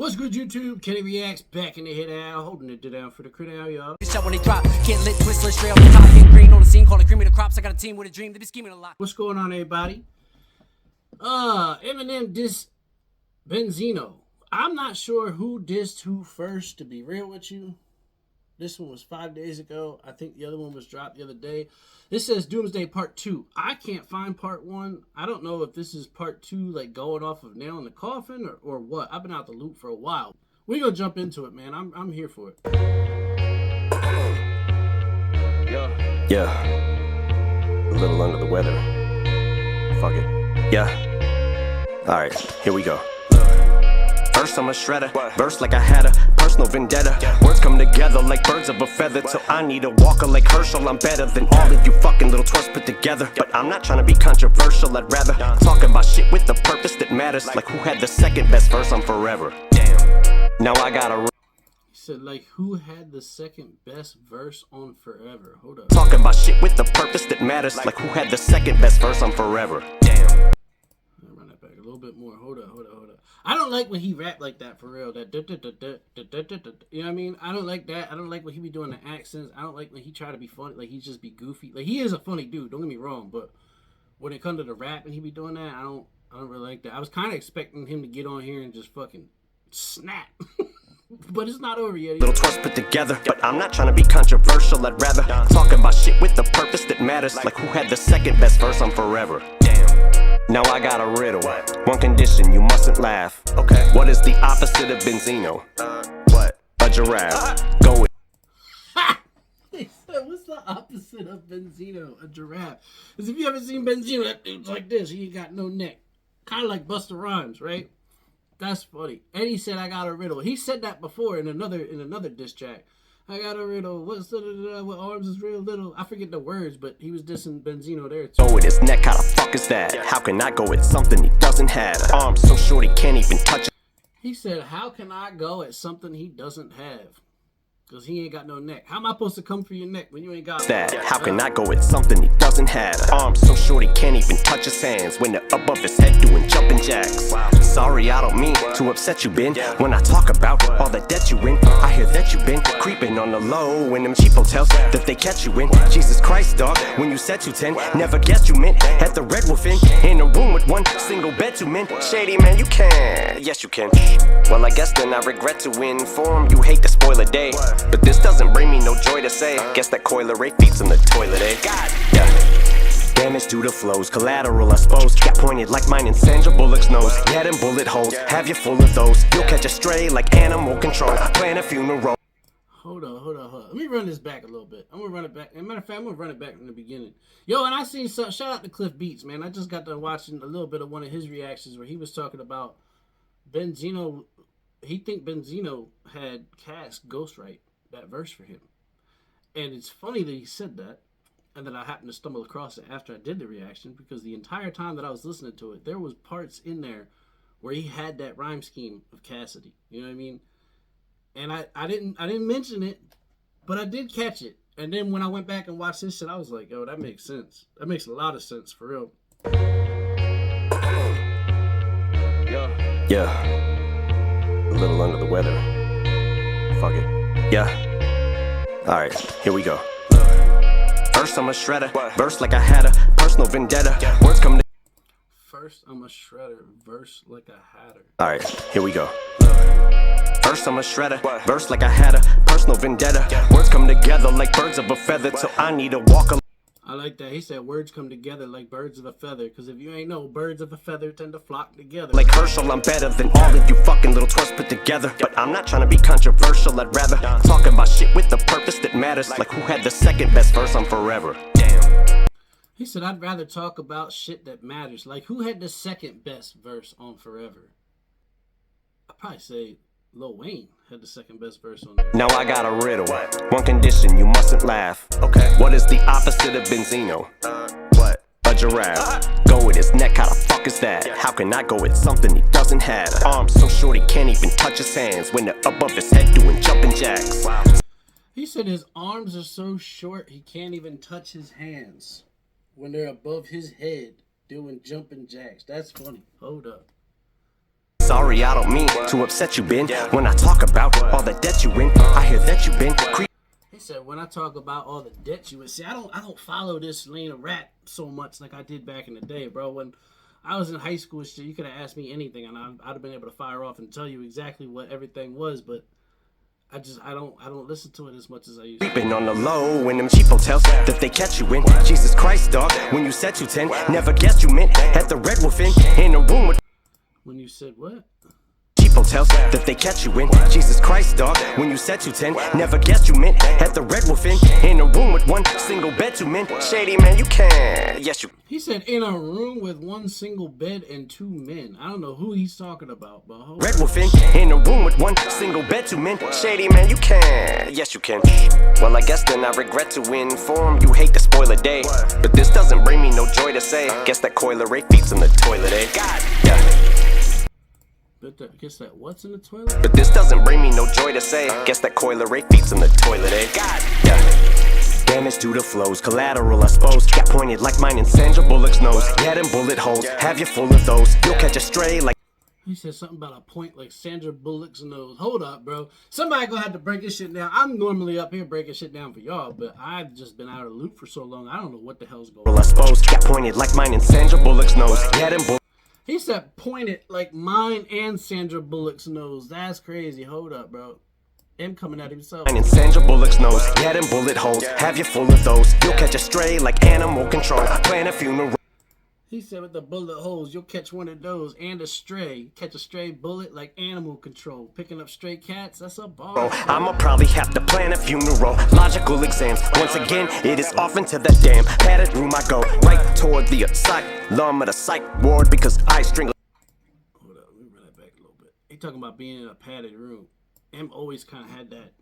What's good, YouTube? Kenny Reactz back in the head out, holding it down for the crit out, y'all. Shot when they drop, can't let twist, let straight on the top, get green on the scene, call it cream of the crops. I got a team with a dream, they be scheming a lot. What's going on, everybody? Eminem dissed Benzino. I'm not sure who dissed who first, to be real with you. This one was 5 days ago. I think the other one was dropped the other day. This says Doomsday Part 2. I can't find Part 1. I don't know if this is Part 2, like going off of Nail in the Coffin or what. I've been out the loop for a while. We're going to jump into it, man. I'm here for it. Yeah. A little under the weather. Fuck it. Yeah. Alright, here we go. First I'm a shredder, verse like I had a personal vendetta. Words come together like birds of a feather, till I need a walker like Herschel. I'm better than all of you fucking little twerps put together. But I'm not trying to be controversial, I'd rather talk about shit with the purpose that matters. Like who had the second best verse on Forever. Damn. Now I gotta He said, like, who had the second best verse on Forever? Hold up. talking about shit with the purpose that matters. Like who had the second best verse on Forever. Damn. Run that back a little bit more. Hold up. I don't like when he rap like that, for real. That you know what I mean? I don't like that. I don't like when he be doing the accents. I don't like when he try to be funny, like he just be goofy. Like, he is a funny dude, don't get me wrong, but when it comes to the rap and he be doing that, I don't really like that. I was kind of expecting him to get on here and just fucking snap. But it's not over yet. Little twerps put together, but I'm not trying to be controversial. I'd rather talk about shit with the purpose that matters. Like who had the second best verse on Forever. Damn. Now I got a riddle. One condition, you mustn't laugh. Okay. What is the opposite of Benzino? What? A giraffe. Go with. He said, what's the opposite of Benzino? A giraffe. Because if you ever seen Benzino, that dude's like this. He ain't got no neck. Kind of like Busta Rhymes, right? That's funny. And he said, I got a riddle. He said that before in another diss track. I got a riddle. What's the what arms is real little? I forget the words, but he was dissing Benzino there too. Go with his neck. How the fuck is that? How can I go with something he doesn't have? Arms so short he can't even touch it. He said, how can I go at something he doesn't have? Because he ain't got no neck. How am I supposed to come for your neck when you ain't got that? How can I go with something he doesn't have? Arms so short he can't even touch his hands when they're above his head doing jumping jacks. Sorry, I don't mean to upset you, Ben. When I talk about all the debt you in, I hear that you've been creeping on the low in them cheap hotels that they catch you in. Jesus Christ, dog, when you said 210, never guessed you meant at the Red Wolf Inn, in a room with one single bed, 2 men. Shady man, you can. Yes, you can. Well, I guess then I regret to inform you hate to spoil a day. But this doesn't bring me no joy to say. Guess that coiler rate feeds in the toilet, eh? God, yeah. Damage due to flows, collateral I suppose. Got pointed like mine in Sandra Bullock's nose. Head and bullet holes, have you full of those. You'll catch a stray like animal control. Plan a funeral. Hold on. Let me run this back a little bit. I'm gonna run it back. As a matter of fact, I'm gonna run it back from the beginning. Yo, and I seen some. Shout out to Cliff Beats, man. I just got done watching a little bit of one of his reactions where he was talking about Benzino. He think Benzino had Cass ghostwrite that verse for him. And it's funny that he said that, and that I happened to stumble across it after I did the reaction, because the entire time that I was listening to it, there was parts in there where he had that rhyme scheme of Cassidy. You know what I mean? And I didn't mention it, but I did catch it. And then when I went back and watched this shit, I was like, yo, that makes sense. That makes a lot of sense, for real. Yeah. A little under the weather. Fuck it. Yeah. Alright, here we go. First I'm a shredder, verse like I had a personal vendetta. Words come to. First I'm a shredder, verse like a hatter. Alright, here we go. First I'm a shredder, verse like I had a personal vendetta. Words come together like birds of a feather, till I need a walker. I like that. He said words come together like birds of a feather. Because if you ain't know, birds of a feather tend to flock together. Like Herschel, I'm better than all of you fucking little twerps put together. But I'm not trying to be controversial. I'd rather talk about shit with the purpose that matters. Like who had the second best verse on Forever. Damn. He said, I'd rather talk about shit that matters. Like, who had the second best verse on Forever? I'd probably say Lil Wayne had the second best verse on there. Now I got a riddle. One condition, you mustn't laugh. Okay. What is the opposite of Benzino? What? A giraffe. Go with his neck. How the fuck is that? How can I go with something he doesn't have? Arms so short he can't even touch his hands when they're above his head doing jumping jacks. He said his arms are so short he can't even touch his hands when they're above his head doing jumping jacks. That's funny. Hold up. Sorry, I don't mean to upset you, Ben. When I talk about all the debt you in, I hear that you been He said, when I talk about all the debt you in. See, I don't follow this lane of rap so much like I did back in the day, bro. When I was in high school and shit, you could have asked me anything and I'd have been able to fire off and tell you exactly what everything was, but I don't listen to it as much as I used to. Creeping on the low when them cheap hotels that they catch you in. Jesus Christ, dog, when you said 210, never guessed you meant at the Red Wolf Inn in a room with. When you said what? Cheap hotels that they catch you in. Jesus Christ, dog, when you said 210, never guessed you meant at the Red Wolf Inn in a room with one single bed, 2 men. Shady man, you can. Yes, you. He said in a room with one single bed and 2 men. I don't know who he's talking about, but hold Red Wolf Inn in a room with one single bed, 2 men. Shady man, you can. Yes, you can. Well, I guess then I regret to inform you hate to spoil a day, but this doesn't bring me no joy to say. Guess that Coiler Ray feeds in the toilet, eh? God, yeah. But guess that what's in the toilet? But this doesn't bring me no joy to say. Guess that Coiler Ray feeds in the toilet, eh? God, yeah. Damage due to flows, collateral I suppose. Got pointed like mine in Sandra Bullock's nose. Head and bullet holes, have you full of those. You'll catch a stray like. He said something about a point like Sandra Bullock's nose. Hold up, bro. Somebody gonna have to break this shit down. I'm normally up here breaking shit down for y'all, but I've just been out of the loop for so long. I don't know what the hell's going on. Well, I suppose got pointed like mine in Sandra Bullock's nose. Head and bullet. He said pointed like mine and Sandra Bullock's nose. That's crazy. Hold up, bro. Him coming at himself. And in Sandra Bullock's nose, head and bullet holes. Have you full of those? You'll catch a stray like animal control. Plan a funeral. He said with the bullet holes, you'll catch one of those and a stray. Catch a stray bullet like animal control. Picking up stray cats, that's a bar. I'ma probably have to plan a funeral. Logical exams. Once again, it is often to that damn padded room I go. Right toward the asylum of the psych ward because I strangle. Hold up, let me run that back a little bit. He talking about being in a padded room. M always kind of had that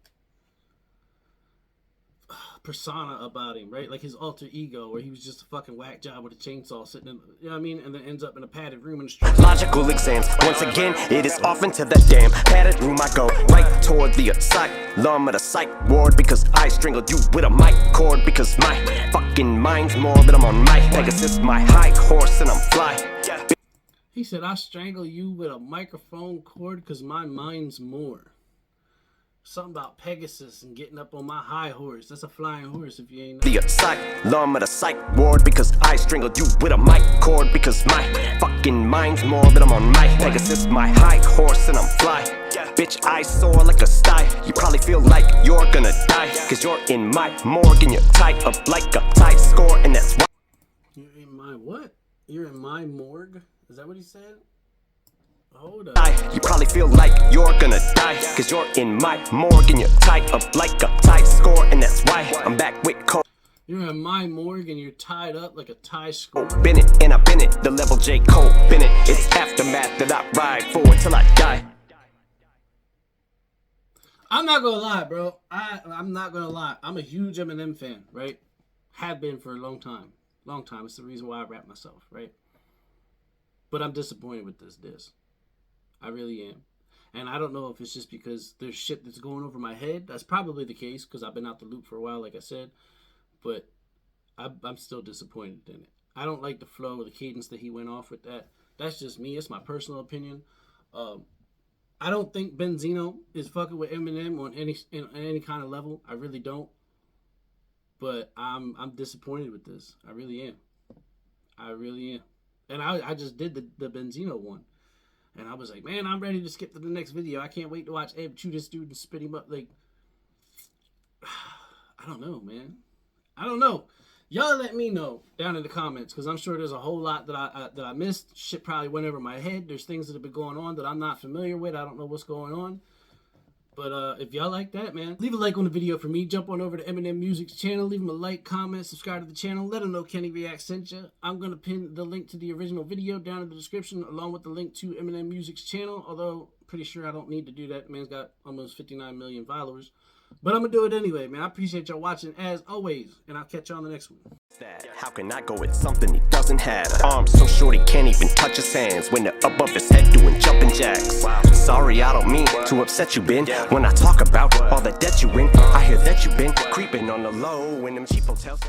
persona about him, right? Like his alter ego, where he was just a fucking whack job with a chainsaw sitting in, you know what I mean? And then ends up in a padded room in the street. Logical exams. Once again, it is often to that damn padded room I go. Right toward the asylum of the psych ward because I strangled you with a mic cord because my fucking mind's more than I'm on my Pegasus, my high horse, and I'm fly. He said, I strangle you with a microphone cord because my mind's more. Something about Pegasus and getting up on my high horse. That's a flying horse if you ain't know. The asylum of the psych ward because I strangled you with a mic cord because my fucking mind's more than I'm on my Pegasus, my high horse, and I'm fly. Bitch, I soar like a sty. You probably feel like you're gonna die cause you're in my morgue and you're tied up like a tie score, and that's why. You're in my what? You're in my morgue? Is that what he said? Hold up. You probably feel like you're gonna die cause you're in my morgue and you're tied up like a tie score, and that's why I'm back with Cole. You're in my morgue and you're tied up like a tie score. Bennett, and I've been it, the level J. Cole Bennett. It's aftermath that I ride for till I die. I'm not gonna lie, bro. I'm not gonna lie. I'm a huge Eminem fan, right? Have been for a long time. Long time. It's the reason why I rap myself, right? But I'm disappointed with this. I really am. And I don't know if it's just because there's shit that's going over my head. That's probably the case because I've been out the loop for a while, like I said. But I'm still disappointed in it. I don't like the flow or the cadence that he went off with that. That's just me. It's my personal opinion. I don't think Benzino is fucking with Eminem on any kind of level. I really don't. But I'm disappointed with this. I really am. I really am. And I just did the Benzino one. And I was like, man, I'm ready to skip to the next video. I can't wait to watch Eb chew this dude and spit him up. Like, I don't know, man. I don't know. Y'all let me know down in the comments because I'm sure there's a whole lot that I missed. Shit probably went over my head. There's things that have been going on that I'm not familiar with. I don't know what's going on. But if y'all like that, man, leave a like on the video for me. Jump on over to Eminem Music's channel. Leave him a like, comment, subscribe to the channel. Let him know Kenny Reactz sent you. I'm going to pin the link to the original video down in the description along with the link to Eminem Music's channel. Although, pretty sure I don't need to do that. The man's got almost 59 million followers. But I'm going to do it anyway, man. I appreciate y'all watching as always. And I'll catch y'all on the next one. How can I go with something he doesn't have? Arms so short he can't even touch his hands when they're above his head doing jumping jacks. Sorry, I don't mean to upset you, Ben. When I talk about all the debt you in, I hear that you been creeping on the low in them cheap hotels.